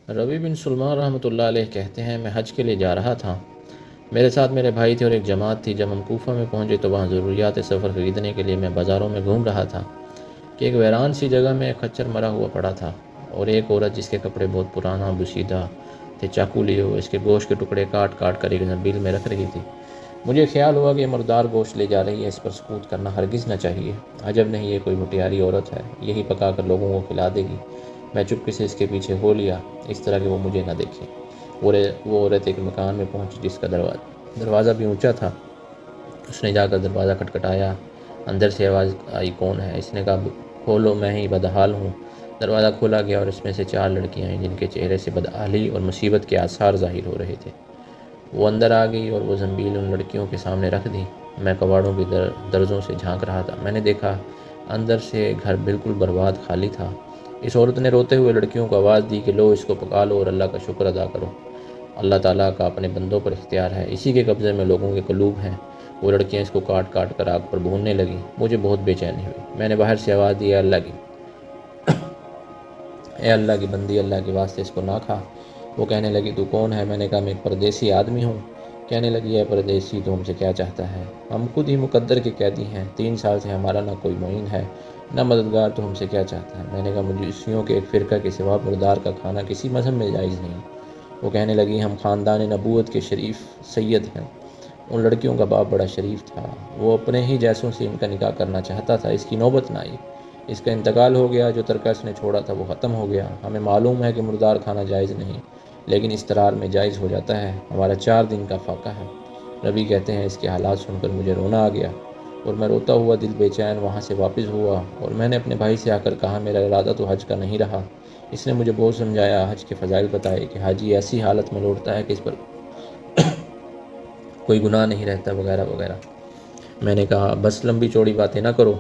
ربی بن سلمان رحمۃ اللہ علیہ کہتے ہیں، میں حج کے لیے جا رہا تھا۔ میرے ساتھ میرے بھائی تھے اور ایک جماعت تھی۔ جب ہم کوفہ میں پہنچے تو وہاں ضروریات سفر خریدنے کے لیے میں بازاروں میں گھوم رہا تھا کہ ایک ویران سی جگہ میں ایک خچر مرا ہوا پڑا تھا اور ایک عورت جس کے کپڑے بہت پرانا بشیدہ تھے چاقو لیے ہوئے اس کے گوشت کے ٹکڑے کاٹ کاٹ کر ایک زنبیل میں رکھ رہی تھی۔ مجھے خیال ہوا کہ یہ مردار گوشت لے جا رہی ہے، اس پر سکوت کرنا ہرگز نہ چاہیے۔ عجب نہیں، یہ کوئی مٹیاری عورت ہے، یہی پکا کر لوگوں کو کھلا دے گی۔ میں چپکے سے اس کے پیچھے ہو لیا، اس طرح کہ وہ مجھے نہ دیکھے۔ وہ عورت ایک مکان میں پہنچی جس کا دروازہ بھی اونچا تھا۔ اس نے جا کر دروازہ کھٹکھٹایا۔ اندر سے آواز آئی، کون ہے؟ اس نے کہا، کھولو، میں ہی بدحال ہوں۔ دروازہ کھولا گیا اور اس میں سے 4 لڑکیاں آئیں جن کے چہرے سے بدحالی اور مصیبت کے آثار ظاہر ہو رہے تھے۔ وہ اندر آ گئی اور وہ زنبیل ان لڑکیوں کے سامنے رکھ دی۔ میں کباڑوں کی درزوں سے جھانک رہا تھا۔ میں نے دیکھا اندر سے گھر بالکل برباد خالی تھا۔ اس عورت نے روتے ہوئے لڑکیوں کو آواز دی کہ لو، اس کو پکا لو اور اللہ کا شکر ادا کرو۔ اللہ تعالیٰ کا اپنے بندوں پر اختیار ہے، اسی کے قبضے میں لوگوں کے قلوب ہیں۔ وہ لڑکیاں اس کو کاٹ کاٹ کر آگ پر بھوننے لگیں۔ مجھے بہت بے چینی ہوئی۔ میں نے باہر سے آواز دی، اے اللہ کی بندی، اللہ کے واسطے اس کو نہ کھا۔ وہ کہنے لگی، تو کون ہے؟ میں نے کہا، میں ایک پردیسی آدمی ہوں۔ کہنے لگی، اے پردیسی، تو ہم سے کیا چاہتا ہے؟ ہم خود ہی مقدر کے قیدی ہیں، 3 سال سے ہمارا نہ کوئی معین ہے نہ مددگار، تو ہم سے کیا چاہتا ہے؟ میں نے کہا، مجوسیوں کے ایک فرقہ کے سوا مردار کا کھانا کسی مذہب میں جائز نہیں۔ وہ کہنے لگی، ہم خاندان نبوت کے شریف سید ہیں۔ ان لڑکیوں کا باپ بڑا شریف تھا، وہ اپنے ہی جیسوں سے ان کا نکاح کرنا چاہتا تھا، اس کی نوبت نہ آئی۔ اس کا انتقال ہو گیا، جو ترکہ اس نے چھوڑا تھا وہ ختم ہو گیا۔ ہمیں معلوم ہے کہ مردار کھانا جائز نہیں، لیکن استرار میں جائز ہو جاتا ہے۔ ہمارا 4 دن کا فاقہ ہے۔ ربی کہتے ہیں، اس کے حالات سن کر مجھے رونا آ گیا اور میں روتا ہوا دل بے چین وہاں سے واپس ہوا اور میں نے اپنے بھائی سے آ کر کہا، میرا ارادہ تو حج کا نہیں رہا۔ اس نے مجھے بہت سمجھایا، حج کے فضائل بتائے کہ حاجی ایسی حالت میں لوٹتا ہے کہ اس پر کوئی گناہ نہیں رہتا، وغیرہ وغیرہ۔ میں نے کہا، بس لمبی چوڑی باتیں نہ کرو۔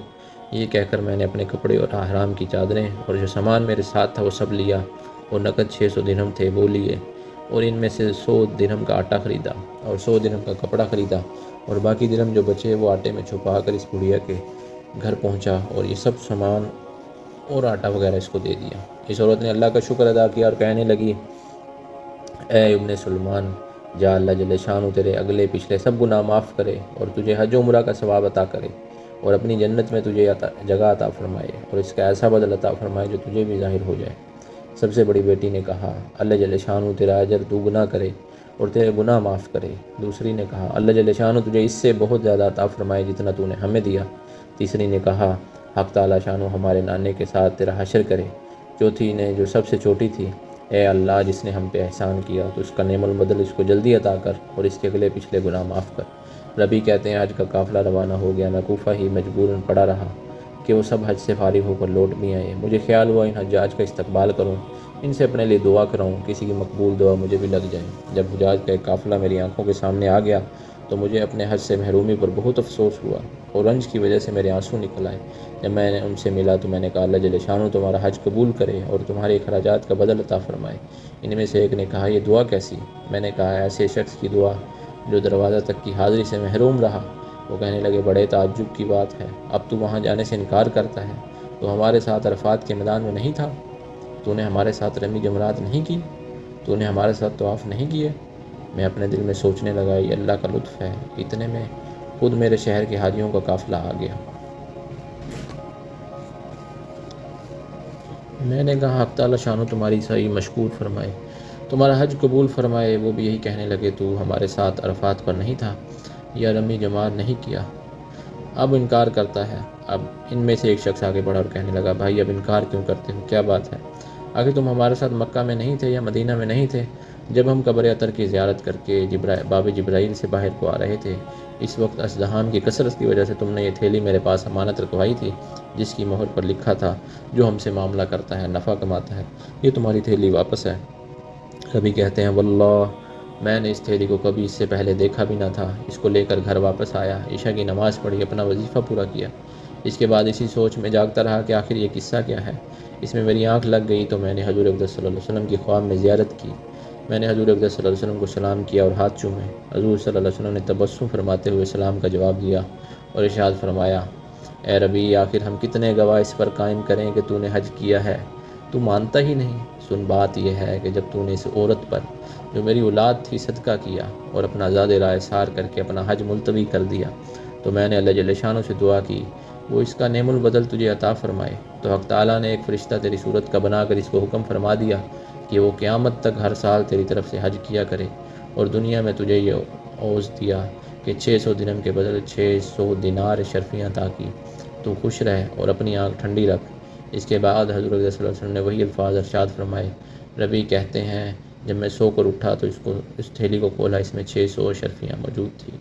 یہ کہہ کر میں نے اپنے کپڑے اور احرام کی چادریں اور جو سامان میرے ساتھ تھا وہ سب لیا اور نقد 600 درہم تھے وہ لیے اور ان میں سے 100 درہم کا آٹا خریدا اور 100 درہم کا کپڑا خریدا اور باقی درہم جو بچے وہ آٹے میں چھپا کر اس بڑھیا کے گھر پہنچا اور یہ سب سامان اور آٹا وغیرہ اس کو دے دیا۔ اس عورت نے اللہ کا شکر ادا کیا اور کہنے لگی، اے ابن سلمان، جا، اللہ جل شانہ تیرے اگلے پچھلے سب گناہ معاف کرے اور تجھے حج و عمرہ کا ثواب عطا کرے اور اپنی جنت میں تجھے جگہ عطا فرمائے اور اس کا ایسا بدل عطا فرمائے جو تجھے بھی ظاہر ہو جائے۔ سب سے بڑی بیٹی نے کہا، اللہ جل شانہ تیرا اجر دوگنا کرے اور تیرے گناہ معاف کرے۔ دوسری نے کہا، اللہ جل شانہ تجھے اس سے بہت زیادہ عطا فرمائے جتنا تو نے ہمیں دیا۔ تیسری نے کہا، حق تعالیٰ شانہ ہمارے نانے کے ساتھ تیرا حشر کرے۔ چوتھی نے، جو سب سے چھوٹی تھی، اے اللہ، جس نے ہم پہ احسان کیا تو اس کا نعم البدل اس کو جلدی عطا کر اور اس کے اگلے پچھلے گناہ معاف کر۔ ربی کہتے ہیں، حج کا قافلہ روانہ ہو گیا۔ میں کوفہ ہی مجبوراً پڑا رہا کہ وہ سب حج سے فارغ ہو کر لوٹ بھی آئے۔ مجھے خیال ہوا ان حجاج کا استقبال کروں، ان سے اپنے لیے دعا کراؤں، کسی کی مقبول دعا مجھے بھی لگ جائے۔ جب حجاج کا ایک قافلہ میری آنکھوں کے سامنے آ گیا تو مجھے اپنے حج سے محرومی پر بہت افسوس ہوا اور رنج کی وجہ سے میرے آنسو نکل آئے۔ جب میں نے ان سے ملا تو میں نے کہا، اللہ جل شانہ تمہارا حج قبول کرے اور تمہارے اخراجات کا بدل عطا فرمائے۔ ان میں سے ایک نے کہا، یہ دعا کیسی؟ میں نے کہا، ایسے شخص کی دعا جو دروازہ تک کی حاضری سے محروم رہا۔ وہ کہنے لگے، بڑے تعجب کی بات ہے، اب تو وہاں جانے سے انکار کرتا ہے۔ تو ہمارے ساتھ عرفات کے میدان میں نہیں تھا؟ تو نے ہمارے ساتھ رمی جمرات نہیں کی؟ تو نے ہمارے ساتھ طواف نہیں کیے؟ میں اپنے دل میں سوچنے لگا، یہ اللہ کا لطف ہے۔ اتنے میں خود میرے شہر کے حاجیوں کا قافلہ آ گیا۔ میں نے کہا، حق تعالیٰ شانہ تمہاری صحیح مشکور فرمائے، تمہارا حج قبول فرمائے۔ وہ بھی یہی کہنے لگے، تو ہمارے ساتھ عرفات پر نہیں تھا یا رمی جماعت نہیں کیا؟ اب انکار کرتا ہے۔ اب ان میں سے ایک شخص آگے بڑھا اور کہنے لگا، بھائی اب انکار کیوں کرتے ہو؟ کیا بات ہے؟ آخر تم ہمارے ساتھ مکہ میں نہیں تھے یا مدینہ میں نہیں تھے جب ہم قبر اطہر کی زیارت کر کے باب جبرائیل سے باہر کو آ رہے تھے؟ اس وقت ازدحام کی کثرت کی وجہ سے تم نے یہ تھیلی میرے پاس امانت رکھوائی تھی جس کی مہر پر لکھا تھا، جو ہم سے معاملہ کرتا ہے نفع کماتا ہے، یہ تمہاری تھیلی واپس ہے۔ کبھی کہتے ہیں، واللہ میں نے اس تھیلی کو کبھی اس سے پہلے دیکھا بھی نہ تھا۔ اس کو لے کر گھر واپس آیا، عشاء کی نماز پڑھی، اپنا وظیفہ پورا کیا۔ اس کے بعد اسی سوچ میں جاگتا رہا کہ آخر یہ قصہ کیا ہے۔ اس میں میری آنکھ لگ گئی تو میں نے حضور اقدس صلی اللہ علیہ وسلم کی خواب میں زیارت کی۔ میں نے حضور اقدس صلی اللہ علیہ وسلم کو سلام کیا اور ہاتھ چومے۔ حضور صلی اللہ علیہ وسلم نے تبسم فرماتے ہوئے سلام کا جواب دیا اور ارشاد فرمایا، اے ربی، آخر ہم کتنے گواہ اس پر قائم کریں کہ تو نے حج کیا ہے، تو مانتا ہی نہیں۔ سن بات یہ ہے کہ جب تو نے اس عورت پر جو میری اولاد تھی صدقہ کیا اور اپنا زاد رائے سار کر کے اپنا حج ملتوی کر دیا تو میں نے اللہ جل شانہ سے دعا کی وہ اس کا نعم البدل تجھے عطا فرمائے۔ تو حق تعالیٰ نے ایک فرشتہ تیری صورت کا بنا کر اس کو حکم فرما دیا کہ وہ قیامت تک ہر سال تیری طرف سے حج کیا کرے، اور دنیا میں تجھے یہ عوض دیا کہ 600 درہم کے بدل 600 دینار شرفیاں عطا کی۔ تو خوش رہ اور اپنی آنکھ ٹھنڈی رکھ۔ اس کے بعد حضرت صلی اللہ علیہ وسلم نے وہی الفاظ ارشاد فرمائے۔ ربی کہتے ہیں جب میں سو کر اٹھا تو اس تھیلی کو کھولا، اس میں 600 شرفیاں موجود تھی۔